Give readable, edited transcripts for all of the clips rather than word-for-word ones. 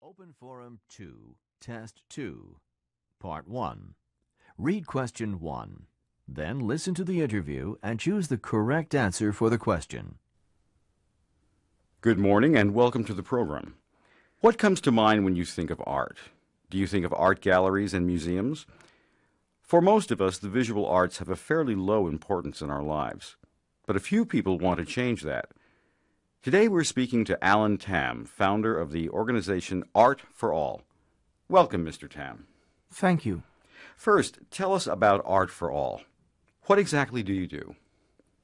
Open Forum 2, Test 2, Part 1. Read question 1. Then listen to the interview and choose the correct answer for the question. Good morning and welcome to the program. What comes to mind when you think of art? Do you think of art galleries and museums? For most of us, the visual arts have a fairly low importance in our lives. But a few people want to change that. Today we're speaking to Alan Tam, founder of the organization Art for All. Welcome, Mr. Tam. Thank you. First, tell us about Art for All. What exactly do you do?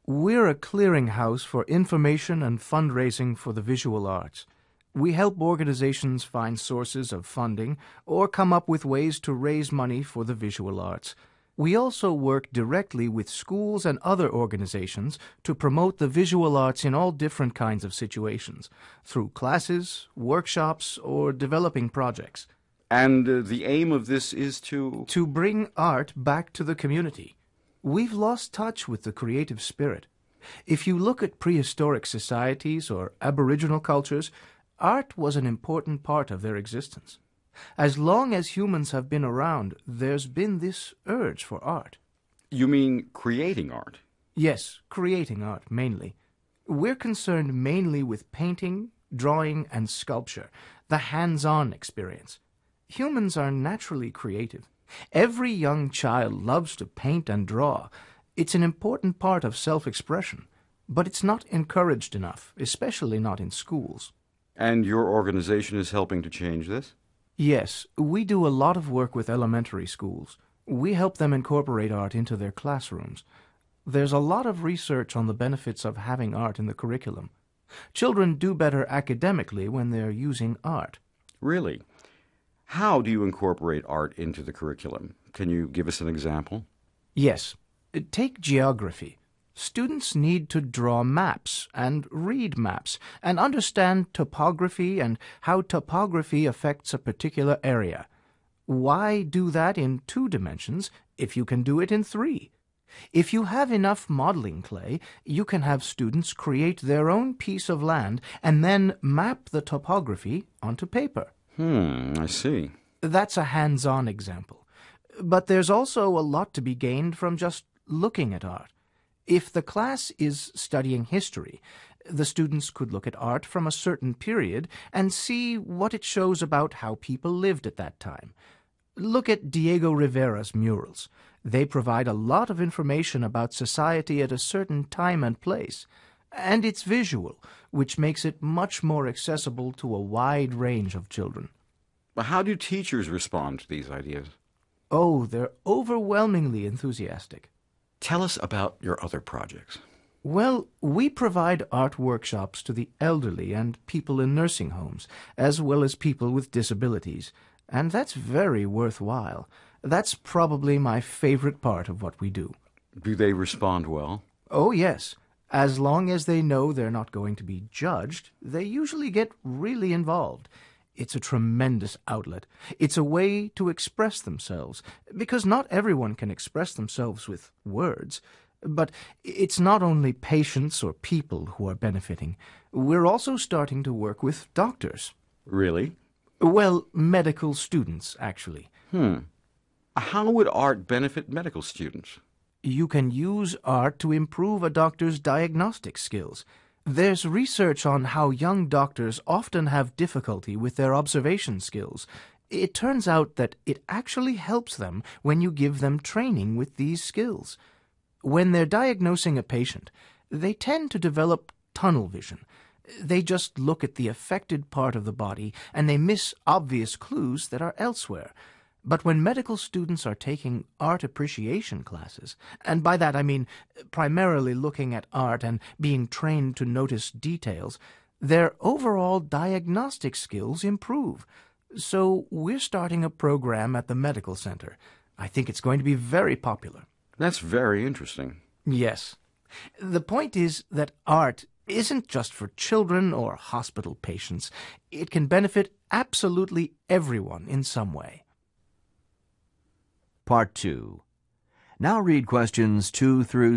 We're a clearinghouse for information and fundraising for the visual arts. We help organizations find sources of funding or come up with ways to raise money for the visual arts. We also work directly with schools and other organizations to promote the visual arts in all different kinds of situations, through classes, workshops, or developing projects. And the aim of this is to bring art back to the community. We've lost touch with the creative spirit. If you look at prehistoric societies or Aboriginal cultures, art was an important part of their existence. As long as humans have been around, there's been this urge for art. You mean creating art? Yes, creating art, mainly. We're concerned mainly with painting, drawing, and sculpture, the hands-on experience. Humans are naturally creative. Every young child loves to paint and draw. It's an important part of self-expression, but it's not encouraged enough, especially not in schools. And your organization is helping to change this? Yes, we do a lot of work with elementary schools. We help them incorporate art into their classrooms. There's a lot of research on the benefits of having art in the curriculum. Children do better academically when they're using art. Really? How do you incorporate art into the curriculum? Can you give us an example? Yes. Take geography. Students need to draw maps and read maps and understand topography and how topography affects a particular area. Why do that in 2 dimensions if you can do it in 3? If you have enough modeling clay, you can have students create their own piece of land and then map the topography onto paper. I see. That's a hands-on example. But there's also a lot to be gained from just looking at art. If the class is studying history, the students could look at art from a certain period and see what it shows about how people lived at that time. Look at Diego Rivera's murals. They provide a lot of information about society at a certain time and place. And it's visual, which makes it much more accessible to a wide range of children. But how do teachers respond to these ideas? Oh, they're overwhelmingly enthusiastic. Tell us about your other projects. Well, we provide art workshops to the elderly and people in nursing homes, as well as people with disabilities, and that's very worthwhile. That's probably my favorite part of what we do. Do they respond well? Oh, yes. As long as they know they're not going to be judged, they usually get really involved. It's a tremendous outlet. It's a way to express themselves, because not everyone can express themselves with words. But it's not only patients or people who are benefiting. We're also starting to work with doctors. Really? Well, medical students, actually. How would art benefit medical students? You can use art to improve a doctor's diagnostic skills. There's research on how young doctors often have difficulty with their observation skills. It turns out that it actually helps them when you give them training with these skills. When they're diagnosing a patient, they tend to develop tunnel vision. They just look at the affected part of the body and they miss obvious clues that are elsewhere. But when medical students are taking art appreciation classes, and by that I mean primarily looking at art and being trained to notice details, their overall diagnostic skills improve. So we're starting a program at the medical center. I think it's going to be very popular. That's very interesting. Yes. The point is that art isn't just for children or hospital patients. It can benefit absolutely everyone in some way. Part 2. Now read questions 2 through